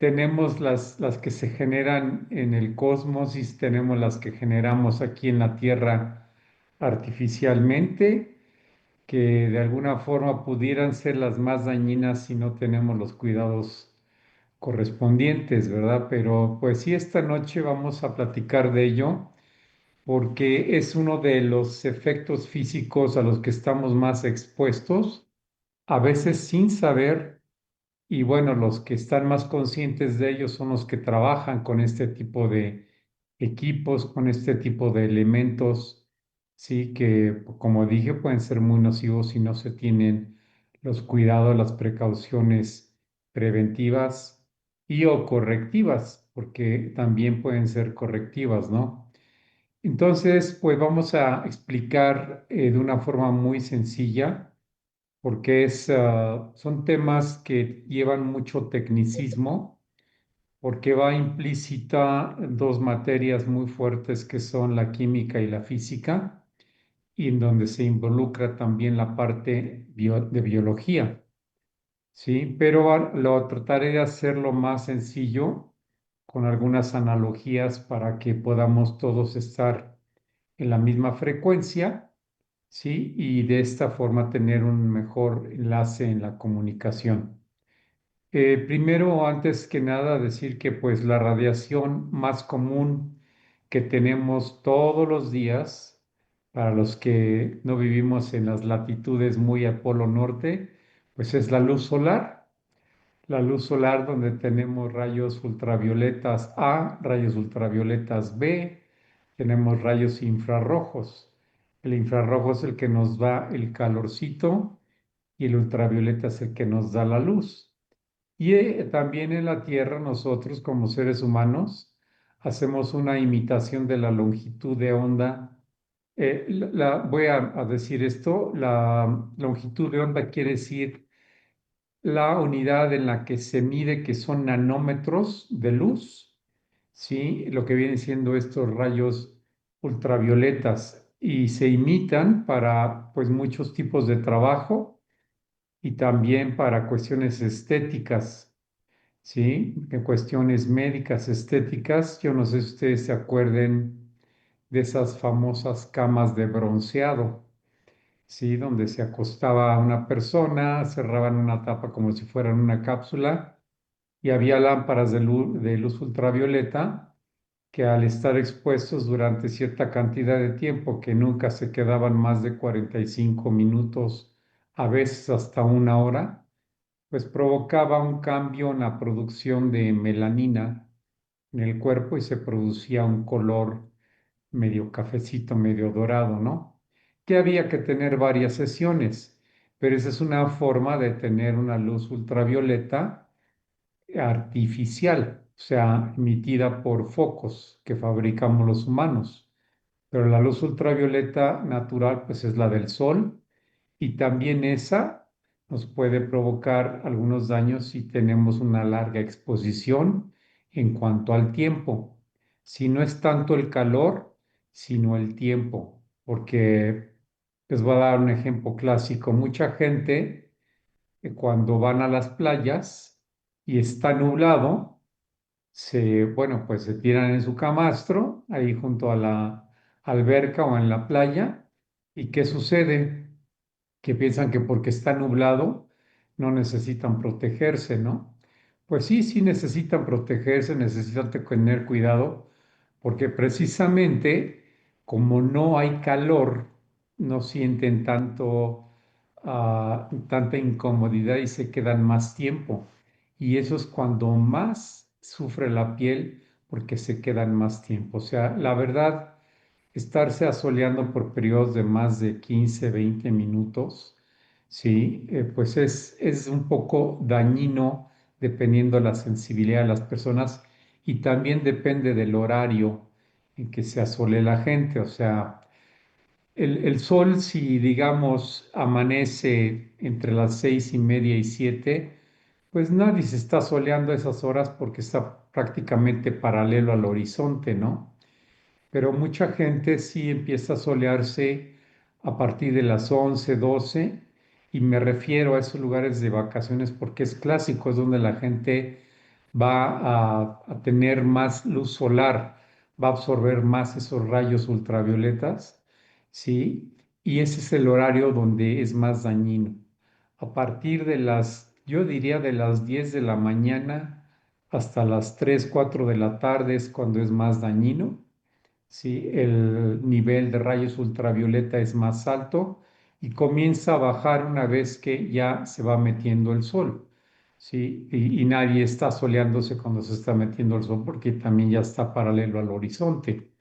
Tenemos las que se generan en el cosmos y tenemos las que generamos aquí en la Tierra artificialmente, que de alguna forma pudieran ser las más dañinas si no tenemos los cuidados correspondientes, ¿verdad? Pero pues sí, esta noche vamos a platicar de ello porque es uno de los efectos físicos a los que estamos más expuestos, a veces sin saber, y bueno, los que están más conscientes de ellos son los que trabajan con este tipo de equipos, con este tipo de elementos, sí, que como dije pueden ser muy nocivos si no se tienen los cuidados, las precauciones preventivas y o correctivas, porque también pueden ser correctivas, ¿no? Entonces, pues vamos a explicar de una forma muy sencilla, porque son temas que llevan mucho tecnicismo, porque va implícita dos materias muy fuertes que son la química y la física, y en donde se involucra también la parte de biología, ¿sí? Pero lo trataré de hacerlo más sencillo, con algunas analogías para que podamos todos estar en la misma frecuencia, ¿sí? Y de esta forma tener un mejor enlace en la comunicación. Primero, antes que nada, decir que pues la radiación más común que tenemos todos los días, para los que no vivimos en las latitudes muy al polo norte, pues es la luz solar. La luz solar donde tenemos rayos ultravioletas A, rayos ultravioletas B, tenemos rayos infrarrojos. El infrarrojo es el que nos da el calorcito y el ultravioleta es el que nos da la luz. Y también en la Tierra nosotros como seres humanos hacemos una imitación de la longitud de onda. Voy a decir esto, la longitud de onda quiere decir la unidad en la que se mide, que son nanómetros de luz, ¿sí? Lo que vienen siendo estos rayos ultravioletas y se imitan para pues muchos tipos de trabajo y también para cuestiones estéticas, ¿sí? En cuestiones médicas, estéticas. Yo no sé si ustedes se acuerden de esas famosas camas de bronceado, ¿sí? Donde se acostaba una persona, cerraban una tapa como si fuera una cápsula y había lámparas de luz ultravioleta que al estar expuestos durante cierta cantidad de tiempo, que nunca se quedaban más de 45 minutos, a veces hasta una hora, pues provocaba un cambio en la producción de melanina en el cuerpo y se producía un color medio cafecito, medio dorado, ¿no? Que había que tener varias sesiones, pero esa es una forma de tener una luz ultravioleta artificial, o sea, emitida por focos que fabricamos los humanos. Pero la luz ultravioleta natural, pues es la del sol y también esa nos puede provocar algunos daños si tenemos una larga exposición en cuanto al tiempo. Si no es tanto el calor, sino el tiempo, porque les voy a dar un ejemplo clásico. Mucha gente cuando van a las playas y está nublado, bueno, pues se tiran en su camastro ahí junto a la alberca o en la playa. ¿Y qué sucede? Que piensan que porque está nublado no necesitan protegerse, ¿no? Pues sí, sí necesitan protegerse, necesitan tener cuidado, porque precisamente como no hay calor, no sienten tanta incomodidad y se quedan más tiempo. Y eso es cuando más sufre la piel porque se quedan más tiempo. O sea, la verdad, estarse asoleando por periodos de más de 15, 20 minutos, sí, pues es un poco dañino dependiendo de la sensibilidad de las personas y también depende del horario en que se asole la gente. O sea, el sol, si digamos amanece entre las 6:30 y 7, pues nadie se está soleando a esas horas porque está prácticamente paralelo al horizonte, ¿no? Pero mucha gente sí empieza a solearse a partir de las 11, 12, y me refiero a esos lugares de vacaciones porque es clásico, es donde la gente va a tener más luz solar, va a absorber más esos rayos ultravioletas, ¿sí? Y ese es el horario donde es más dañino. A partir de yo diría de las 10 de la mañana hasta las 3 4 de la tarde es cuando es más dañino. ¿Sí? El nivel de rayos ultravioleta es más alto y comienza a bajar una vez que ya se va metiendo el sol. ¿Sí? Y nadie está soleándose cuando se está metiendo el sol porque también ya está paralelo al horizonte.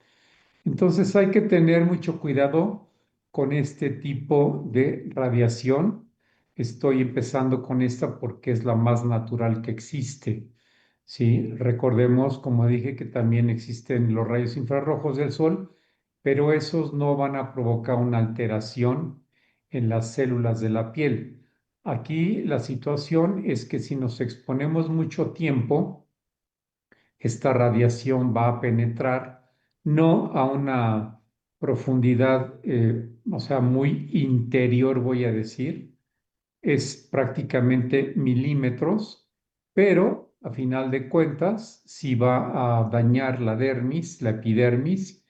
Entonces hay que tener mucho cuidado con este tipo de radiación. Estoy empezando con esta porque es la más natural que existe. Sí, recordemos, como dije, que también existen los rayos infrarrojos del sol, pero esos no van a provocar una alteración en las células de la piel. Aquí la situación es que si nos exponemos mucho tiempo, esta radiación va a penetrar no a una profundidad, o sea, muy interior, voy a decir, es prácticamente milímetros, pero a final de cuentas, si va a dañar la dermis, la epidermis,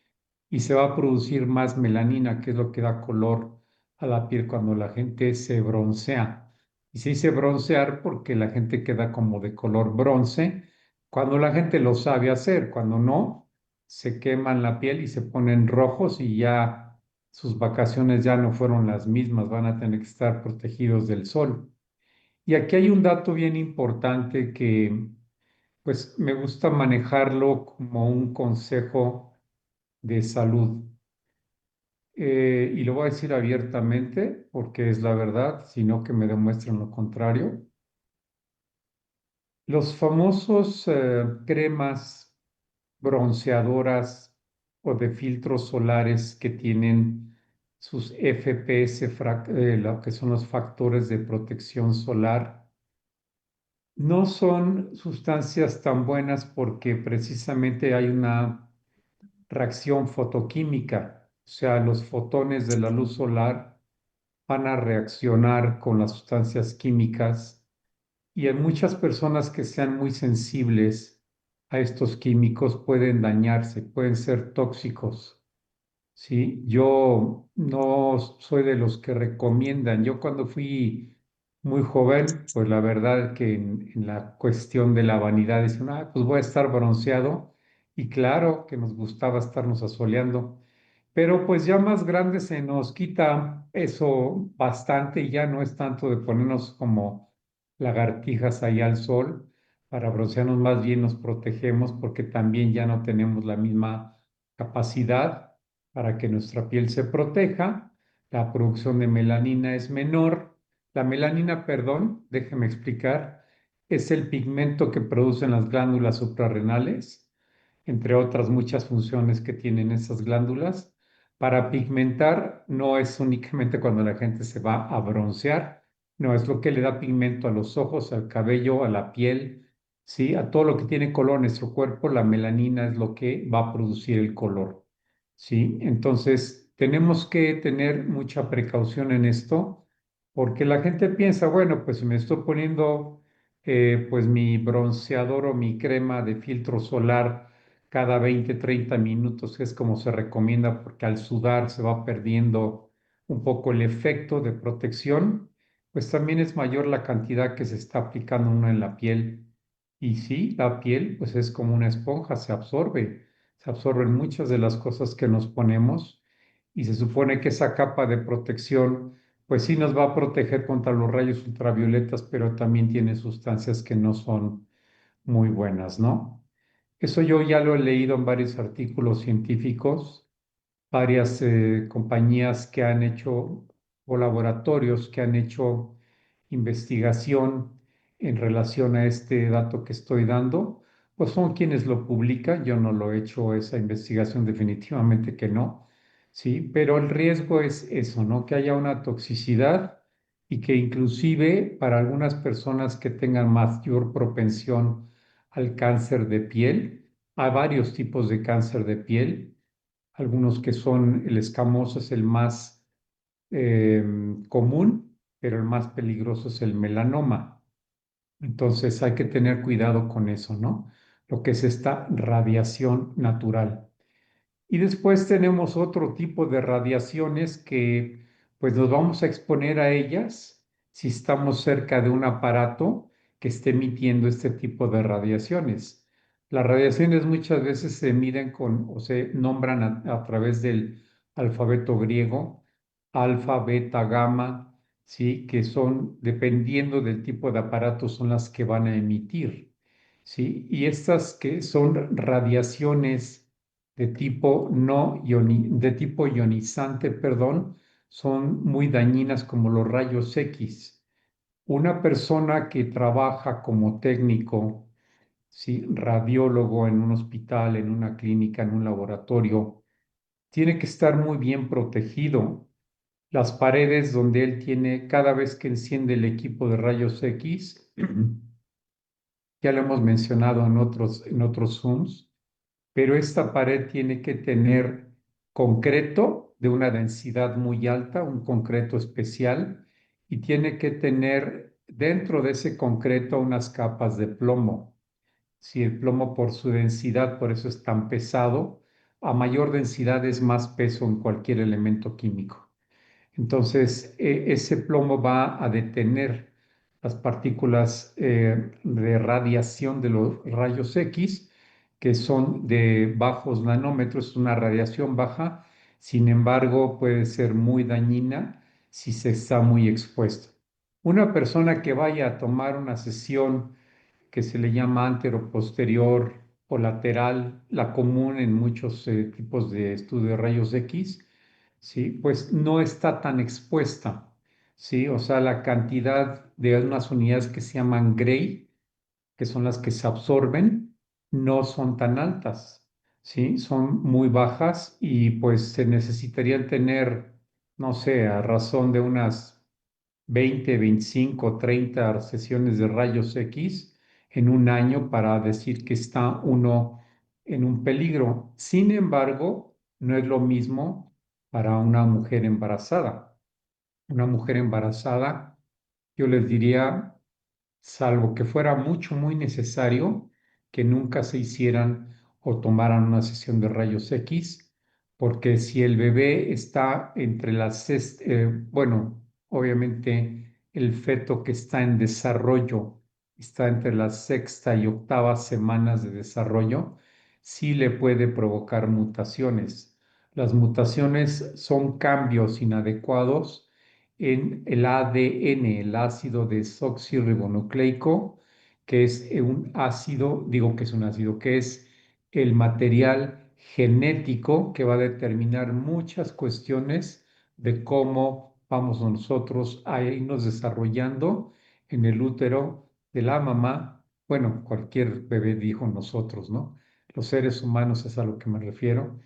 y se va a producir más melanina, que es lo que da color a la piel cuando la gente se broncea. Y se dice broncear porque la gente queda como de color bronce cuando la gente lo sabe hacer, cuando no, se queman la piel y se ponen rojos y ya sus vacaciones ya no fueron las mismas, van a tener que estar protegidos del sol. Y aquí hay un dato bien importante que pues me gusta manejarlo como un consejo de salud. Y lo voy a decir abiertamente porque es la verdad, sino que me demuestren lo contrario. Los famosos cremas bronceadoras o de filtros solares que tienen sus FPS, lo que son los factores de protección solar, no son sustancias tan buenas porque precisamente hay una reacción fotoquímica, o sea, los fotones de la luz solar van a reaccionar con las sustancias químicas y en muchas personas que sean muy sensibles a estos químicos pueden dañarse, pueden ser tóxicos. Sí, yo no soy de los que recomiendan. Yo cuando fui muy joven, pues la verdad que en la cuestión de la vanidad dicen, ah, pues voy a estar bronceado. Y claro que nos gustaba estarnos asoleando. Pero pues ya más grande se nos quita eso bastante y ya no es tanto de ponernos como lagartijas ahí al sol. Para broncearnos más bien nos protegemos porque también ya no tenemos la misma capacidad para que nuestra piel se proteja. La producción de melanina es menor. La melanina, perdón, déjeme explicar, es el pigmento que producen las glándulas suprarrenales, entre otras muchas funciones que tienen esas glándulas. Para pigmentar no es únicamente cuando la gente se va a broncear, no, es lo que le da pigmento a los ojos, al cabello, a la piel, ¿sí? A todo lo que tiene color en nuestro cuerpo, la melanina es lo que va a producir el color. ¿Sí? Entonces, tenemos que tener mucha precaución en esto, porque la gente piensa, bueno, pues si me estoy poniendo pues mi bronceador o mi crema de filtro solar cada 20 30 minutos, que es como se recomienda, porque al sudar se va perdiendo un poco el efecto de protección, pues también es mayor la cantidad que se está aplicando uno en la piel. Y sí, la piel pues es como una esponja, se absorben muchas de las cosas que nos ponemos y se supone que esa capa de protección pues sí nos va a proteger contra los rayos ultravioletas, pero también tiene sustancias que no son muy buenas, ¿no? Eso yo ya lo he leído en varios artículos científicos, varias compañías que han hecho o laboratorios que han hecho investigación en relación a este dato que estoy dando, pues son quienes lo publican. Yo no lo he hecho esa investigación, definitivamente que no, sí, pero el riesgo es eso, ¿no? Que haya una toxicidad y que inclusive para algunas personas que tengan mayor propensión al cáncer de piel, hay varios tipos de cáncer de piel, algunos que son, el escamoso es el más común, pero el más peligroso es el melanoma. Entonces hay que tener cuidado con eso, ¿no? Lo que es esta radiación natural. Y después tenemos otro tipo de radiaciones que pues nos vamos a exponer a ellas si estamos cerca de un aparato que esté emitiendo este tipo de radiaciones. Las radiaciones muchas veces se miden con o se nombran a través del alfabeto griego, alfa, beta, gamma, ¿sí? Que son, dependiendo del tipo de aparato, son las que van a emitir, ¿sí? Y estas que son radiaciones de tipo no de tipo ionizante, perdón, son muy dañinas como los rayos X. Una persona que trabaja como técnico, sí, radiólogo en un hospital, en una clínica, en un laboratorio, tiene que estar muy bien protegido. Las paredes donde él tiene, cada vez que enciende el equipo de rayos X, ya lo hemos mencionado en otros Zooms, pero esta pared tiene que tener concreto de una densidad muy alta, un concreto especial, y tiene que tener dentro de ese concreto unas capas de plomo. Si el plomo por su densidad, por eso es tan pesado, a mayor densidad es más peso en cualquier elemento químico. Entonces, ese plomo va a detener las partículas de radiación de los rayos X, que son de bajos nanómetros, una radiación baja, sin embargo, puede ser muy dañina si se está muy expuesto. Una persona que vaya a tomar una sesión que se le llama anteroposterior o lateral, la común en muchos tipos de estudio de rayos X, ¿sí? Pues no está tan expuesta, ¿sí? O sea, la cantidad de unas unidades que se llaman Gray, que son las que se absorben, no son tan altas, ¿sí? Son muy bajas y pues se necesitarían tener, no sé, a razón de unas 20, 25, 30 sesiones de rayos X en un año para decir que está uno en un peligro. Sin embargo, no es lo mismo para una mujer embarazada. Una mujer embarazada, yo les diría, salvo que fuera mucho, muy necesario, que nunca se hicieran o tomaran una sesión de rayos X, porque si el bebé está entre bueno, obviamente el feto que está en desarrollo está entre la sexta y octava semanas de desarrollo, sí le puede provocar mutaciones. Las mutaciones son cambios inadecuados en el ADN, el ácido desoxirribonucleico, que es un ácido, digo que es un ácido, que es el material genético que va a determinar muchas cuestiones de cómo vamos nosotros a irnos desarrollando en el útero de la mamá. Bueno, cualquier bebé dijo nosotros, ¿no? Los seres humanos es a lo que me refiero.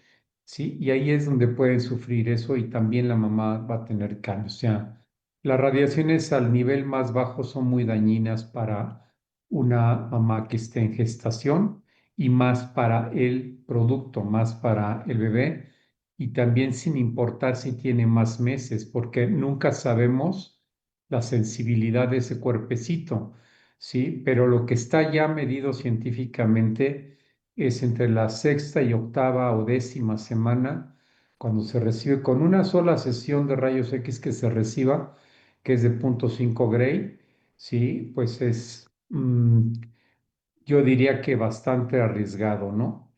Sí, y ahí es donde pueden sufrir eso y también la mamá va a tener cambios. O sea, las radiaciones al nivel más bajo son muy dañinas para una mamá que esté en gestación y más para el producto, más para el bebé y también sin importar si tiene más meses, porque nunca sabemos la sensibilidad de ese cuerpecito, ¿sí? Pero lo que está ya medido científicamente es entre la sexta y octava o décima semana, cuando se recibe con una sola sesión de rayos X que se reciba, que es de 0.5 Gray, sí, pues es, yo diría que bastante arriesgado, ¿no?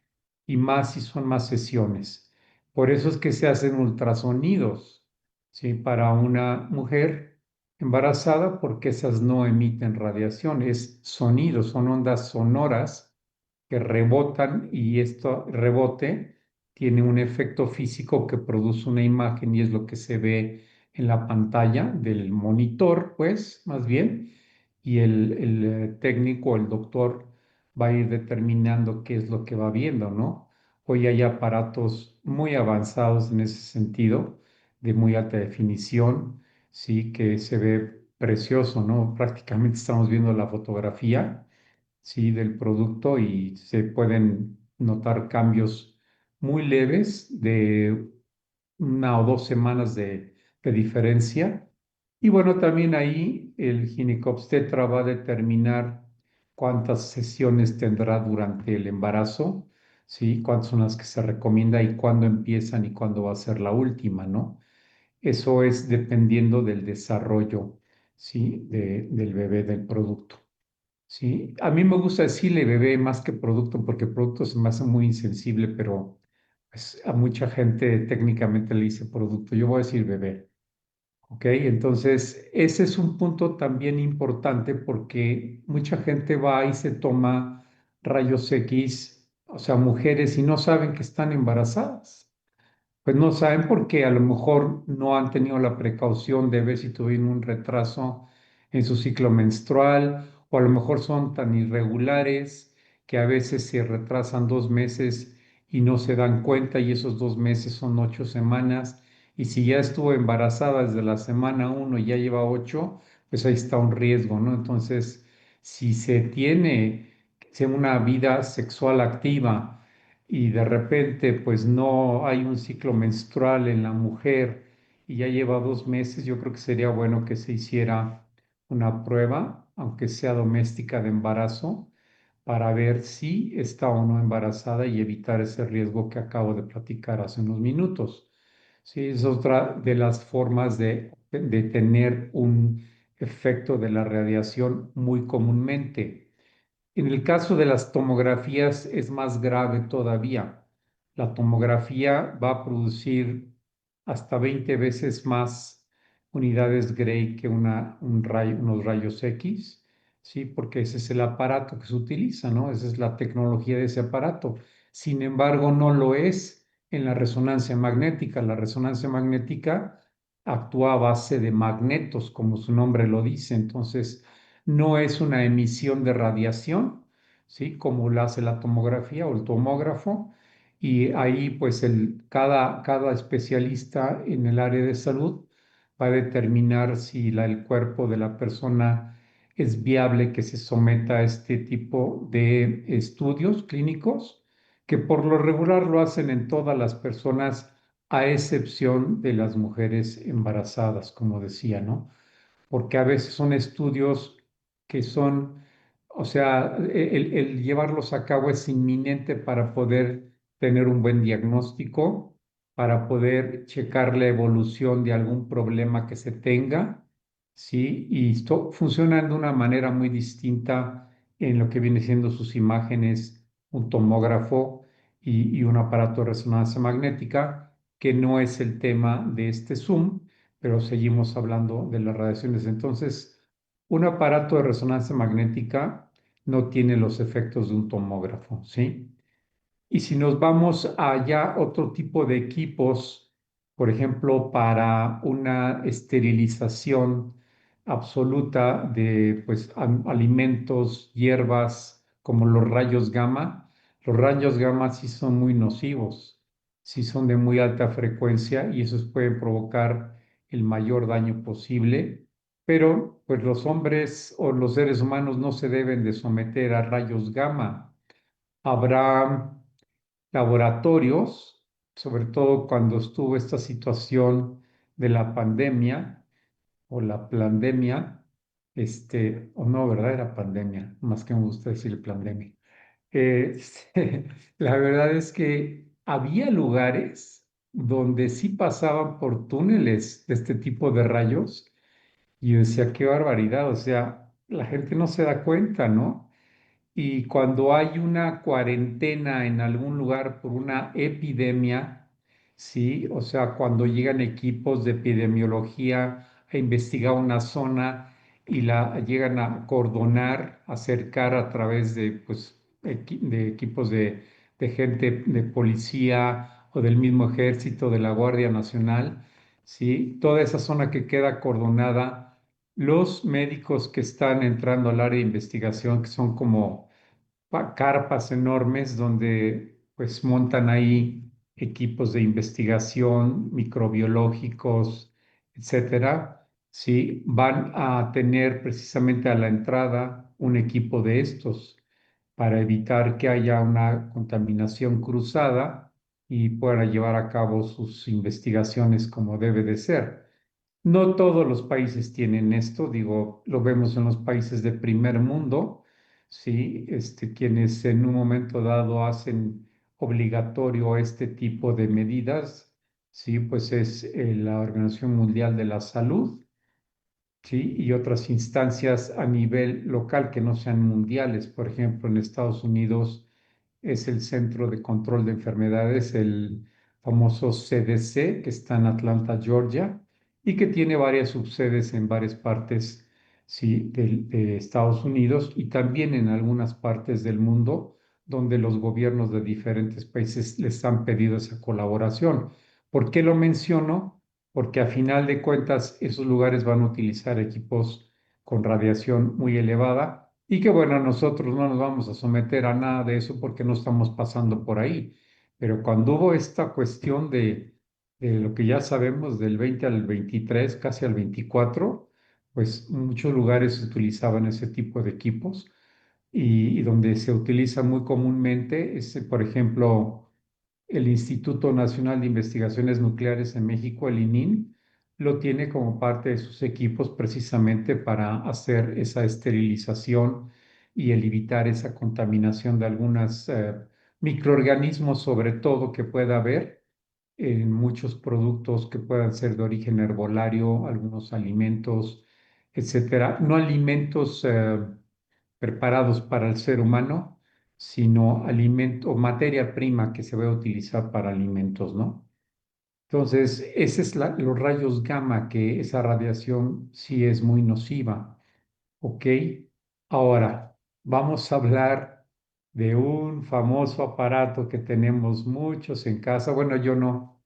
Y más si son más sesiones. Por eso es que se hacen ultrasonidos, ¿sí? Para una mujer embarazada, porque esas no emiten radiación, es sonido, son ondas sonoras que rebotan y esto rebote tiene un efecto físico que produce una imagen y es lo que se ve en la pantalla del monitor, pues, más bien, y el técnico, el doctor, va a ir determinando qué es lo que va viendo, ¿no? Hoy hay aparatos muy avanzados en ese sentido, de muy alta definición, sí, que se ve precioso, ¿no? Prácticamente estamos viendo la fotografía, sí, del producto y se pueden notar cambios muy leves de 1 o 2 semanas de diferencia. Y bueno, también ahí el ginecobstetra va a determinar cuántas sesiones tendrá durante el embarazo, ¿sí? Cuántas son las que se recomienda y cuándo empiezan y cuándo va a ser la última, ¿no? Eso es dependiendo del desarrollo, ¿sí? Del bebé, del producto, ¿sí? A mí me gusta decirle bebé más que producto porque producto se me hace muy insensible, pero pues, a mucha gente técnicamente le dice producto. Yo voy a decir bebé. ¿Ok? Entonces, ese es un punto también importante porque mucha gente va y se toma rayos X, o sea, mujeres, y no saben que están embarazadas. Pues no saben porque a lo mejor no han tenido la precaución de ver si tuvieron un retraso en su ciclo menstrual o a lo mejor son tan irregulares que a veces se retrasan 2 meses y no se dan cuenta y esos 2 meses son 8 semanas y si ya estuvo embarazada desde la semana 1 y ya lleva 8, pues ahí está un riesgo, ¿no? Entonces, si se tiene una vida sexual activa, y de repente pues no hay un ciclo menstrual en la mujer y ya lleva 2 meses, yo creo que sería bueno que se hiciera una prueba, aunque sea doméstica de embarazo, para ver si está o no embarazada y evitar ese riesgo que acabo de platicar hace unos minutos. Sí, es otra de las formas de tener un efecto de la radiación muy comúnmente. En el caso de las tomografías es más grave todavía. La tomografía va a producir hasta 20 veces más unidades Gray que unos rayos X, ¿sí? Porque ese es el aparato que se utiliza, ¿no? Esa es la tecnología de ese aparato. Sin embargo, no lo es en la resonancia magnética. La resonancia magnética actúa a base de magnetos, como su nombre lo dice. Entonces, no es una emisión de radiación, ¿sí? Como la hace la tomografía o el tomógrafo. Y ahí, pues, cada especialista en el área de salud va a determinar si el cuerpo de la persona es viable que se someta a este tipo de estudios clínicos, que por lo regular lo hacen en todas las personas, a excepción de las mujeres embarazadas, como decía, ¿no? Porque a veces son estudios que son, o sea, el llevarlos a cabo es inminente para poder tener un buen diagnóstico, para poder checar la evolución de algún problema que se tenga, ¿sí? Y esto funciona de una manera muy distinta en lo que viene siendo sus imágenes, un tomógrafo y un aparato de resonancia magnética, que no es el tema de este Zoom, pero seguimos hablando de las radiaciones. Entonces, un aparato de resonancia magnética no tiene los efectos de un tomógrafo, ¿sí? Y si nos vamos allá, otro tipo de equipos, por ejemplo, para una esterilización absoluta de pues, alimentos, hierbas, como los rayos gamma sí son muy nocivos, sí son de muy alta frecuencia y esos pueden provocar el mayor daño posible, pero pues los hombres o los seres humanos no se deben de someter a rayos gamma. Habrá laboratorios, sobre todo cuando estuvo esta situación de la pandemia o la plandemia, o no, ¿verdad? Era pandemia, más que me gusta decir pandemia. La verdad es que había lugares donde sí pasaban por túneles de este tipo de rayos y yo decía, qué barbaridad, o sea, la gente no se da cuenta, ¿no? Y cuando hay una cuarentena en algún lugar por una epidemia, sí, o sea, cuando llegan equipos de epidemiología a investigar una zona y la llegan a cordonar, a cercar a través de, pues, de equipos de gente de policía o del mismo ejército, de la Guardia Nacional, sí, toda esa zona que queda cordonada, los médicos que están entrando al área de investigación, que son como carpas enormes donde pues montan ahí equipos de investigación microbiológicos, etcétera, sí, van a tener precisamente a la entrada un equipo de estos para evitar que haya una contaminación cruzada y puedan llevar a cabo sus investigaciones como debe de ser. No todos los países tienen esto, digo, lo vemos en los países de primer mundo, ¿sí? Quienes en un momento dado hacen obligatorio este tipo de medidas, ¿sí? Pues es la Organización Mundial de la Salud, ¿sí? Y otras instancias a nivel local que no sean mundiales. Por ejemplo, en Estados Unidos es el Centro de Control de Enfermedades, el famoso CDC, que está en Atlanta, Georgia, y que tiene varias subsedes en varias partes, sí, de Estados Unidos y también en algunas partes del mundo donde los gobiernos de diferentes países les han pedido esa colaboración. ¿Por qué lo menciono? Porque a final de cuentas esos lugares van a utilizar equipos con radiación muy elevada y que bueno, nosotros no nos vamos a someter a nada de eso porque no estamos pasando por ahí. Pero cuando hubo esta cuestión de lo que ya sabemos del 20 al 23, casi al 24, pues muchos lugares utilizaban ese tipo de equipos y donde se utiliza muy comúnmente es, por ejemplo, el Instituto Nacional de Investigaciones Nucleares en México, el ININ, lo tiene como parte de sus equipos precisamente para hacer esa esterilización y el evitar esa contaminación de algunos microorganismos, sobre todo que pueda haber en muchos productos que puedan ser de origen herbolario, algunos alimentos, etcétera. No alimentos preparados para el ser humano, sino alimento o materia prima que se va a utilizar para alimentos, ¿no? Entonces, ese es los rayos gamma, que esa radiación sí es muy nociva, ¿ok? Ahora, vamos a hablar de un famoso aparato que tenemos muchos en casa. Bueno, yo no,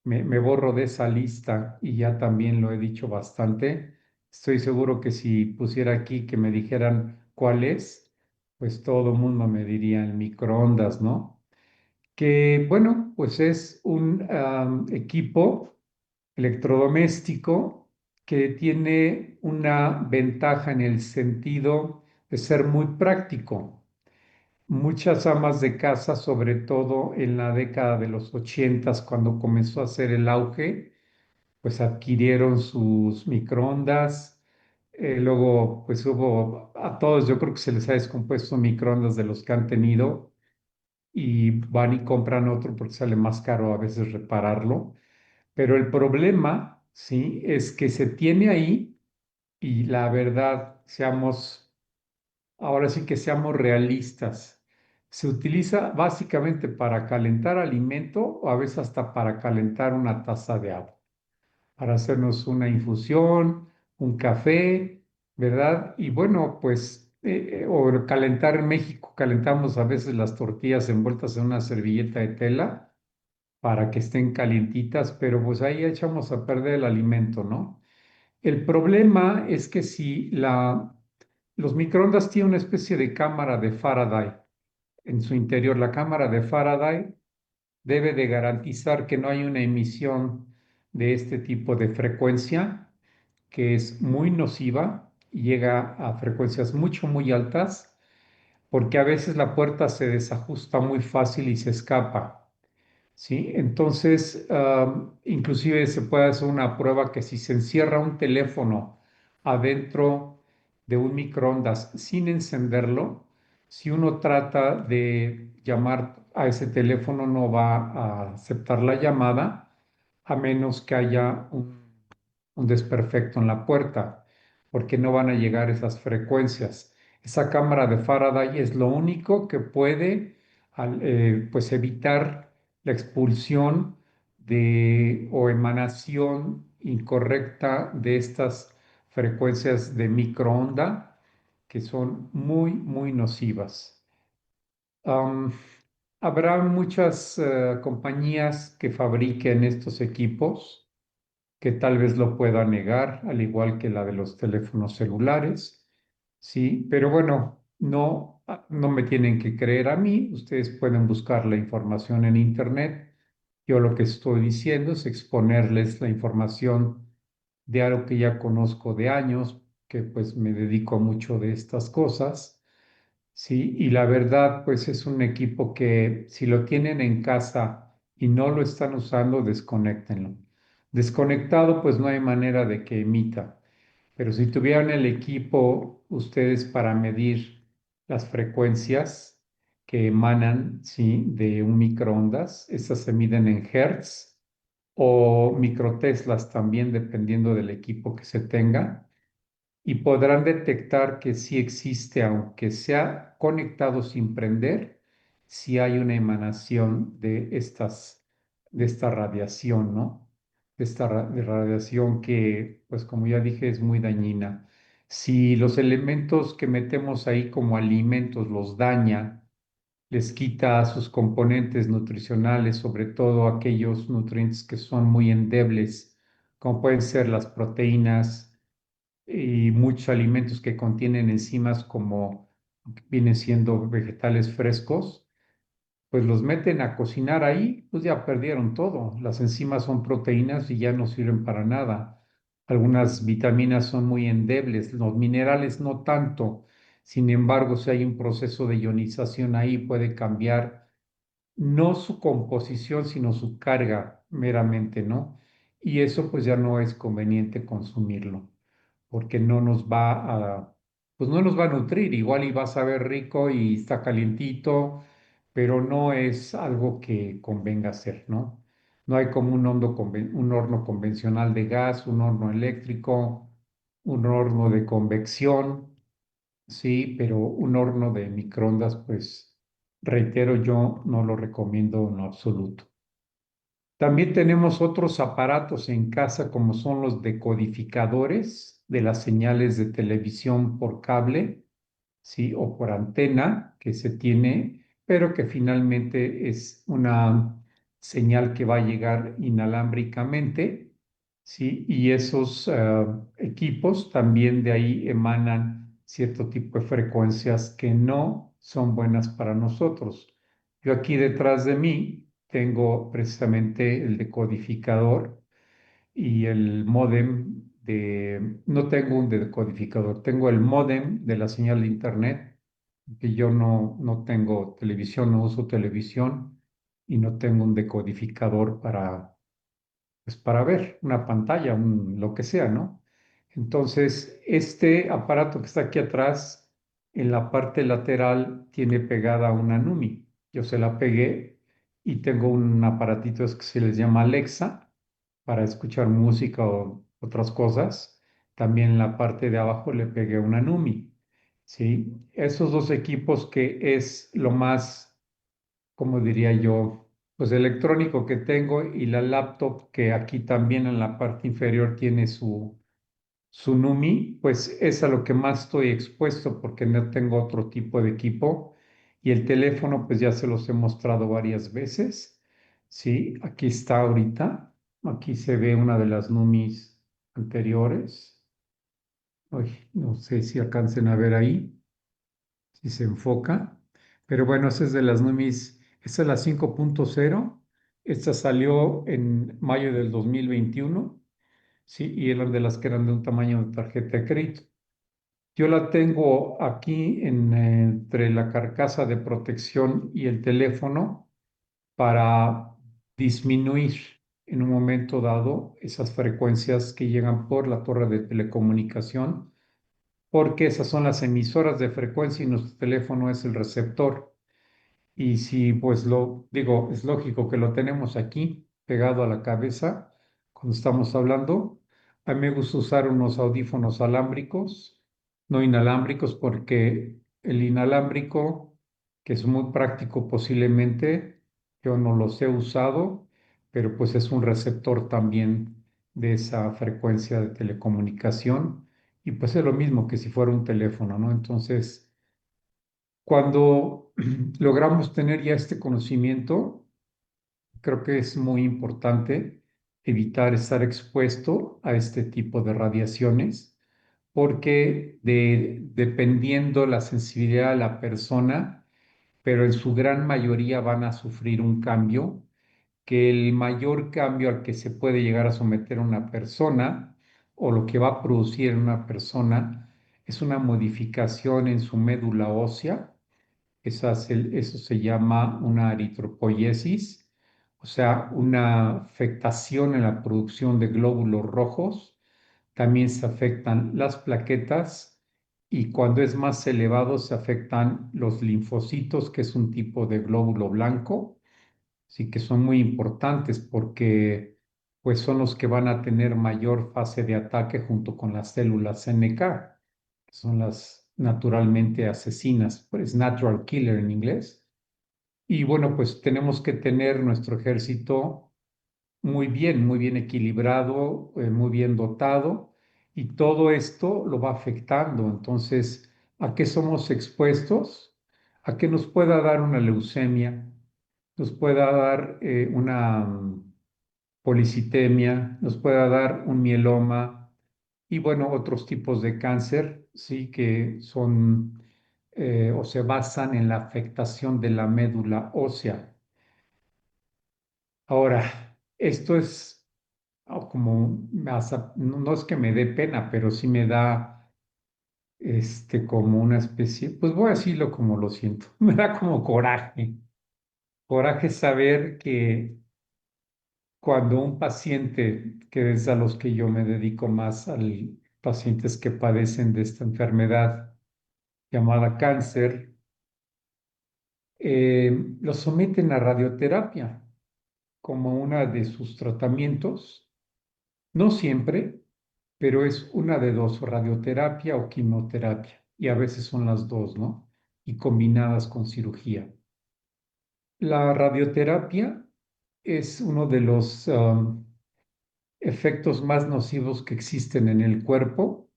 me borro de esa lista y ya también lo he dicho bastante. Estoy seguro que si pusiera aquí que me dijeran cuál es, pues todo el mundo me diría el microondas, ¿no? Que bueno, pues es un equipo electrodoméstico que tiene una ventaja en el sentido de ser muy práctico. Muchas amas de casa, sobre todo en la década de los ochentas, cuando comenzó a hacer el auge, pues adquirieron sus microondas. Luego, pues hubo a todos, yo creo que se les ha descompuesto microondas de los que han tenido y van y compran otro porque sale más caro a veces repararlo. Pero el problema, sí, es que se tiene ahí y la verdad, ahora sí que seamos realistas. Se utiliza básicamente para calentar alimento o a veces hasta para calentar una taza de agua, para hacernos una infusión, un café, ¿verdad? Y bueno, pues, o calentar en México, calentamos a veces las tortillas envueltas en una servilleta de tela para que estén calientitas, pero pues ahí echamos a perder el alimento, ¿no? El problema es que si los microondas tienen una especie de cámara de Faraday en su interior, la cámara de Faraday debe de garantizar que no hay una emisión de este tipo de frecuencia, que es muy nociva y llega a frecuencias mucho, muy altas, porque a veces la puerta se desajusta muy fácil y se escapa. ¿Sí? Entonces, inclusive se puede hacer una prueba que si se encierra un teléfono adentro de un microondas sin encenderlo, si uno trata de llamar a ese teléfono no va a aceptar la llamada a menos que haya un desperfecto en la puerta, porque no van a llegar esas frecuencias. Esa cámara de Faraday es lo único que puede pues evitar la expulsión o emanación incorrecta de estas frecuencias de microonda que son muy, muy nocivas. Am, Habrá muchas compañías que fabriquen estos equipos que tal vez lo pueda negar, al igual que la de los teléfonos celulares, sí, pero bueno, no, no me tienen que creer a mí, ustedes pueden buscar la información en internet. Yo lo que estoy diciendo es exponerles la información de algo que ya conozco de años, que pues me dedico a mucho de estas cosas. Sí, y la verdad, pues es un equipo que si lo tienen en casa y no lo están usando, desconéctenlo. Desconectado, pues no hay manera de que emita. Pero si tuvieran el equipo ustedes para medir las frecuencias que emanan, ¿sí? De un microondas, estas se miden en hertz o microteslas también, dependiendo del equipo que se tenga, y podrán detectar que sí existe, aunque sea conectado sin prender, si hay una emanación de esta radiación, ¿no? De radiación que, pues como ya dije, es muy dañina. Si los elementos que metemos ahí como alimentos los daña, les quita sus componentes nutricionales, sobre todo aquellos nutrientes que son muy endebles, como pueden ser las proteínas, y muchos alimentos que contienen enzimas como vienen siendo vegetales frescos, pues los meten a cocinar ahí, pues ya perdieron todo. Las enzimas son proteínas y ya no sirven para nada. Algunas vitaminas son muy endebles, los minerales no tanto. Sin embargo, si hay un proceso de ionización ahí, puede cambiar no su composición, sino su carga meramente, ¿no? Y eso pues ya no es conveniente consumirlo porque no nos va pues no nos va a nutrir. Igual y va a saber rico y está calientito, pero no es algo que convenga hacer, ¿no? No hay como un horno convencional de gas, un horno eléctrico, un horno de convección, sí, pero un horno de microondas, pues reitero, yo no lo recomiendo en lo absoluto. También tenemos otros aparatos en casa como son los decodificadores de las señales de televisión por cable, ¿sí? O por antena que se tiene, pero que finalmente es una señal que va a llegar inalámbricamente, ¿sí? Y esos equipos también de ahí emanan cierto tipo de frecuencias que no son buenas para nosotros. Yo aquí detrás de mí tengo precisamente el decodificador y el módem no tengo un decodificador, tengo el módem de la señal de internet, que yo no tengo televisión, no uso televisión y no tengo un decodificador pues para ver una pantalla, lo que sea, ¿no? Entonces, este aparato que está aquí atrás, en la parte lateral, tiene pegada una NUMI. Yo se la pegué y tengo un aparatito que se les llama Alexa para escuchar música o otras cosas. También en la parte de abajo le pegué una NUMI. ¿Sí? Esos dos equipos que es lo más, como diría yo, pues electrónico que tengo y la laptop que aquí también en la parte inferior tiene su NUMI, pues es a lo que más estoy expuesto porque no tengo otro tipo de equipo. Y el teléfono, pues ya se los he mostrado varias veces. Sí, aquí está ahorita. Aquí se ve una de las NUMIs anteriores. Uy, no sé si alcancen a ver ahí, si se enfoca. Pero bueno, esa es de las NUMIs. Esta es la 5.0. Esta salió en mayo del 2021. Sí, y eran de las que eran de un tamaño de tarjeta de crédito. Yo la tengo aquí entre la carcasa de protección y el teléfono para disminuir en un momento dado esas frecuencias que llegan por la torre de telecomunicación, porque esas son las emisoras de frecuencia y nuestro teléfono es el receptor. Y si, pues lo digo, es lógico que lo tenemos aquí pegado a la cabeza cuando estamos hablando. A mí me gusta usar unos audífonos alámbricos, no inalámbricos, porque el inalámbrico, que es muy práctico posiblemente, yo no los he usado, pero pues es un receptor también de esa frecuencia de telecomunicación y pues es lo mismo que si fuera un teléfono, ¿no? Entonces, cuando logramos tener ya este conocimiento, creo que es muy importante evitar estar expuesto a este tipo de radiaciones, porque dependiendo la sensibilidad de la persona, pero en su gran mayoría van a sufrir un cambio, que el mayor cambio al que se puede llegar a someter una persona o lo que va a producir en una persona es una modificación en su médula ósea. Eso se llama una eritropoiesis, o sea, una afectación en la producción de glóbulos rojos. También se afectan las plaquetas y cuando es más elevado se afectan los linfocitos, que es un tipo de glóbulo blanco, sí que son muy importantes porque pues son los que van a tener mayor fase de ataque junto con las células NK, que son las naturalmente asesinas, pues natural killer en inglés. Y bueno, pues tenemos que tener nuestro ejército muy bien equilibrado, muy bien dotado, y todo esto lo va afectando. Entonces, ¿a qué somos expuestos? A que nos pueda dar una leucemia, nos pueda dar una policitemia, nos pueda dar un mieloma y bueno, otros tipos de cáncer, sí, que son o se basan en la afectación de la médula ósea. Ahora, esto es como, no, no es que me dé pena, pero sí me da como una especie, pues voy a decirlo como lo siento, me da como coraje, coraje saber que cuando un paciente, que es a los que yo me dedico más, a pacientes que padecen de esta enfermedad llamada cáncer, los someten a radioterapia como una de sus tratamientos. No siempre, pero es una de dos, radioterapia o quimioterapia, y a veces son las dos, ¿no? Y combinadas con cirugía. La radioterapia es uno de los efectos más nocivos que existen en el cuerpo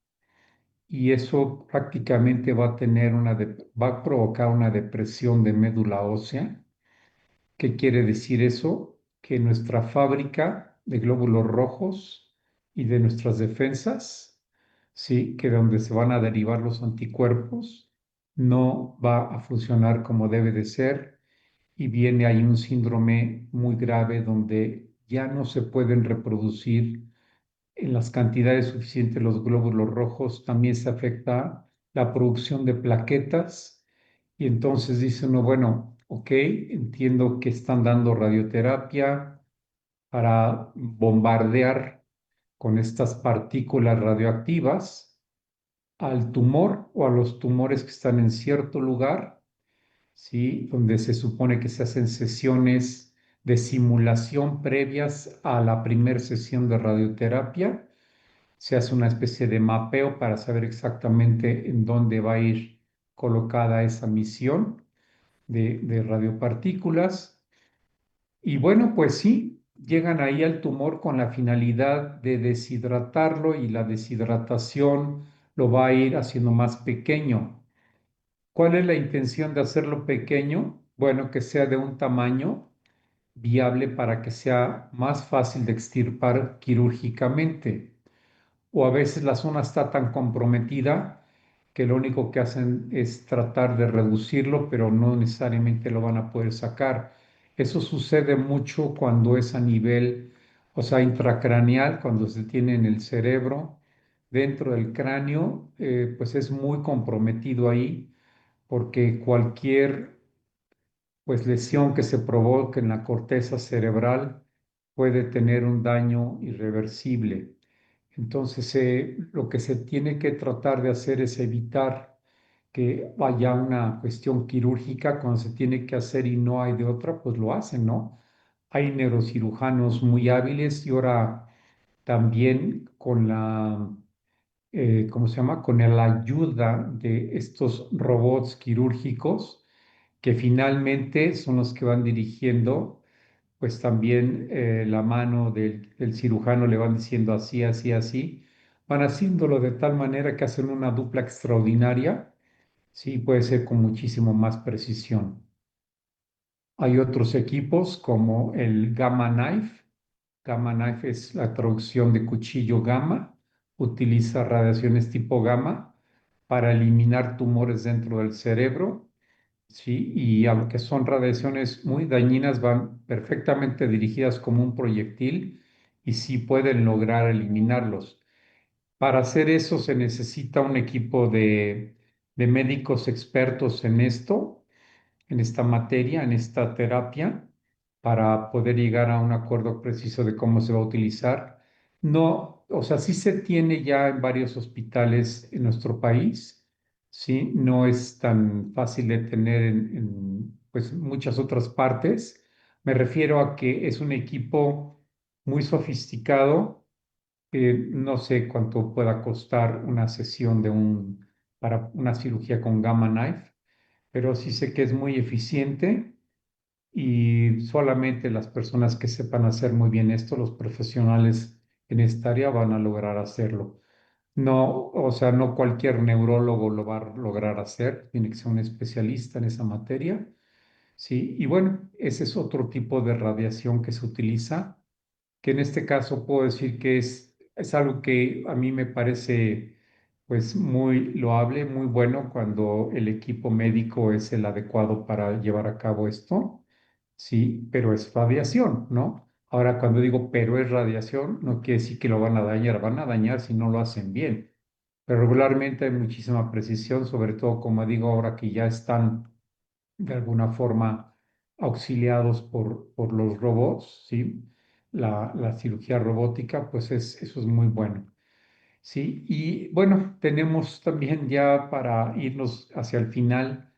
y eso prácticamente va a tener va a provocar una depresión de médula ósea. ¿Qué quiere decir eso? Que nuestra fábrica de glóbulos rojos y de nuestras defensas, sí, que de donde se van a derivar los anticuerpos, no va a funcionar como debe de ser y viene ahí un síndrome muy grave donde ya no se pueden reproducir en las cantidades suficientes los glóbulos rojos, también se afecta la producción de plaquetas y entonces dice uno, bueno, ok, entiendo que están dando radioterapia para bombardear con estas partículas radioactivas al tumor o a los tumores que están en cierto lugar, ¿sí? Donde se supone que se hacen sesiones de simulación previas a la primera sesión de radioterapia. Se hace una especie de mapeo para saber exactamente en dónde va a ir colocada esa misión de radiopartículas. Y bueno, pues sí, llegan ahí al tumor con la finalidad de deshidratarlo y la deshidratación lo va a ir haciendo más pequeño. ¿Cuál es la intención de hacerlo pequeño? Bueno, que sea de un tamaño viable para que sea más fácil de extirpar quirúrgicamente. O a veces la zona está tan comprometida que lo único que hacen es tratar de reducirlo, pero no necesariamente lo van a poder sacar. Eso sucede mucho cuando es a nivel, o sea, intracraneal, cuando se tiene en el cerebro, dentro del cráneo, pues es muy comprometido ahí, porque cualquier pues lesión que se provoque en la corteza cerebral puede tener un daño irreversible. Entonces, lo que se tiene que tratar de hacer es evitar que haya una cuestión quirúrgica. Cuando se tiene que hacer y no hay de otra, pues lo hacen, ¿no? Hay neurocirujanos muy hábiles y ahora también con ¿cómo se llama? Con la ayuda de estos robots quirúrgicos que finalmente son los que van dirigiendo, pues también la mano del cirujano le van diciendo así, así, así, van haciéndolo de tal manera que hacen una dupla extraordinaria, sí, puede ser con muchísimo más precisión. Hay otros equipos como el Gamma Knife. Gamma Knife es la traducción de cuchillo gamma. Utiliza radiaciones tipo gamma para eliminar tumores dentro del cerebro. Sí, y aunque son radiaciones muy dañinas, van perfectamente dirigidas como un proyectil y sí pueden lograr eliminarlos. Para hacer eso se necesita un equipo de médicos expertos en esto, en esta materia, en esta terapia, para poder llegar a un acuerdo preciso de cómo se va a utilizar. No, o sea, sí se tiene ya en varios hospitales en nuestro país, sí, no es tan fácil de tener pues, muchas otras partes. Me refiero a que es un equipo muy sofisticado. No sé cuánto pueda costar una sesión para una cirugía con Gamma Knife, pero sí sé que es muy eficiente y solamente las personas que sepan hacer muy bien esto, los profesionales en esta área, van a lograr hacerlo. No, o sea, no cualquier neurólogo lo va a lograr hacer, tiene que ser un especialista en esa materia, ¿sí? Y bueno, ese es otro tipo de radiación que se utiliza, que en este caso puedo decir que es algo que a mí me parece pues muy loable, muy bueno cuando el equipo médico es el adecuado para llevar a cabo esto. Sí, pero es radiación, ¿no? Ahora, cuando digo pero es radiación, no quiere decir que lo van a dañar si no lo hacen bien. Pero regularmente hay muchísima precisión, sobre todo, como digo, ahora que ya están de alguna forma auxiliados por los robots, ¿sí? La cirugía robótica, pues eso es muy bueno, ¿sí? Y bueno, tenemos también ya para irnos hacia el final